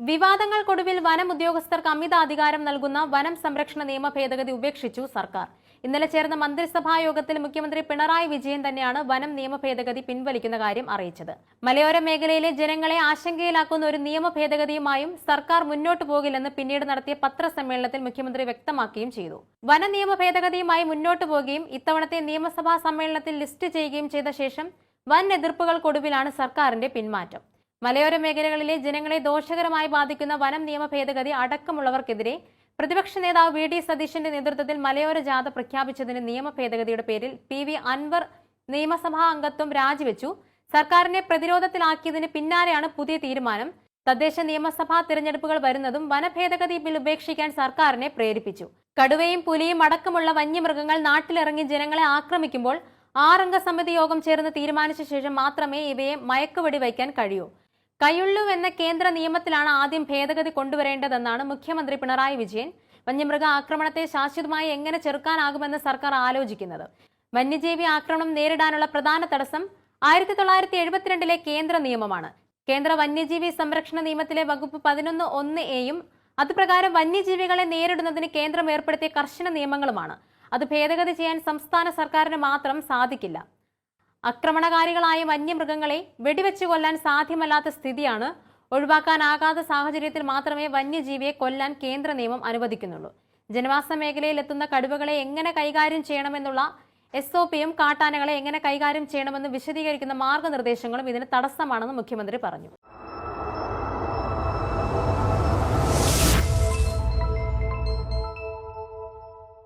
വിവാദങ്ങൾക്കൊടുവിൽ വനം ഉദ്യോഗസ്ഥർക്ക് അമിത അധികാരം നൽകുന്ന വനം സംരക്ഷണ നിയമ ഭേദഗതി ഉപേക്ഷിച്ചു സർക്കാർ. ഇന്നലെ ചേർന്ന മന്ത്രിസഭാ യോഗത്തിൽ മുഖ്യമന്ത്രി പിണറായി വിജയൻ തന്നെയാണ് വനം നിയമ ഭേദഗതി പിൻവലിക്കുന്ന കാര്യം അറിയിച്ചത്. മലയോര മേഖലയിലെ ജനങ്ങളെ ആശങ്കയിലാക്കുന്ന ഒരു നിയമ ഭേദഗതിയുമായും സർക്കാർ മുന്നോട്ടു പോകില്ലെന്ന് പിന്നീട് നടത്തിയ പത്രസമ്മേളനത്തിൽ മുഖ്യമന്ത്രി വ്യക്തമാക്കുകയും ചെയ്തു. വന നിയമ ഭേദഗതിയുമായി മുന്നോട്ടു പോകുകയും ഇത്തവണത്തെ നിയമസഭാ സമ്മേളനത്തിൽ ലിസ്റ്റ് ചെയ്യുകയും ചെയ്ത ശേഷം വൻ എതിർപ്പുകൾക്കൊടുവിലാണ് സർക്കാരിന്റെ പിന്മാറ്റം. മലയോര മേഖലകളിലെ ജനങ്ങളെ ദോഷകരമായി ബാധിക്കുന്ന വനം നിയമ ഭേദഗതി അടക്കമുള്ളവർക്കെതിരെ പ്രതിപക്ഷ നേതാവ് വി ഡി സതീശന്റെ നേതൃത്വത്തിൽ മലയോര ജാഥ പ്രഖ്യാപിച്ചതിന് നിയമ ഭേദഗതിയുടെ പേരിൽ PV അൻവർ നിയമസഭാ അംഗത്വം രാജിവെച്ചു. സർക്കാരിനെ പ്രതിരോധത്തിലാക്കിയതിന് പിന്നാലെയാണ് പുതിയ തീരുമാനം. തദ്ദേശ നിയമസഭാ തിരഞ്ഞെടുപ്പുകൾ വരുന്നതും വനഭേദഗതി ബിൽ ഉപേക്ഷിക്കാൻ സർക്കാരിനെ പ്രേരിപ്പിച്ചു. കടുവയും പുലിയും അടക്കമുള്ള വന്യമൃഗങ്ങൾ നാട്ടിലിറങ്ങി ജനങ്ങളെ ആക്രമിക്കുമ്പോൾ 6 അംഗ സമിതി യോഗം ചേർന്ന് തീരുമാനിച്ച ശേഷം മാത്രമേ ഇവയെ മയക്കുവെടി വയ്ക്കാൻ കഴിയൂ. കയ്യുള്ളു എന്ന കേന്ദ്ര നിയമത്തിലാണ് ആദ്യം ഭേദഗതി കൊണ്ടുവരേണ്ടതെന്നാണ് മുഖ്യമന്ത്രി പിണറായി വിജയൻ വന്യമൃഗ ആക്രമണത്തെ ശാശ്വതമായി എങ്ങനെ ചെറുക്കാനാകുമെന്ന് സർക്കാർ ആലോചിക്കുന്നത്. വന്യജീവി ആക്രമണം നേരിടാനുള്ള പ്രധാന തടസ്സം 1972 കേന്ദ്ര നിയമമാണ്. കേന്ദ്ര വന്യജീവി സംരക്ഷണ നിയമത്തിലെ വകുപ്പ് 11(1)(a)യും അതുപ്രകാരം വന്യജീവികളെ നേരിടുന്നതിന് കേന്ദ്രം ഏർപ്പെടുത്തിയ കർശന നിയമങ്ങളുമാണ്. അത് ഭേദഗതി ചെയ്യാൻ സംസ്ഥാന സർക്കാരിന് മാത്രം സാധിക്കില്ല. ആക്രമണകാരികളായ വന്യമൃഗങ്ങളെ വെടിവെച്ചു കൊല്ലാൻ സാധ്യമല്ലാത്ത സ്ഥിതിയാണ്. ഒഴിവാക്കാനാകാത്ത സാഹചര്യത്തിൽ മാത്രമേ വന്യജീവിയെ കൊല്ലാൻ കേന്ദ്ര നിയമം അനുവദിക്കുന്നുള്ളൂ. ജനവാസ മേഖലയിൽ എത്തുന്ന കടുവകളെ എങ്ങനെ കൈകാര്യം ചെയ്യണമെന്നുള്ള SOPയും കാട്ടാനകളെ എങ്ങനെ കൈകാര്യം ചെയ്യണമെന്ന് വിശദീകരിക്കുന്ന മാർഗനിർദ്ദേശങ്ങളും ഇതിന് തടസ്സമാണെന്ന് മുഖ്യമന്ത്രി പറഞ്ഞു.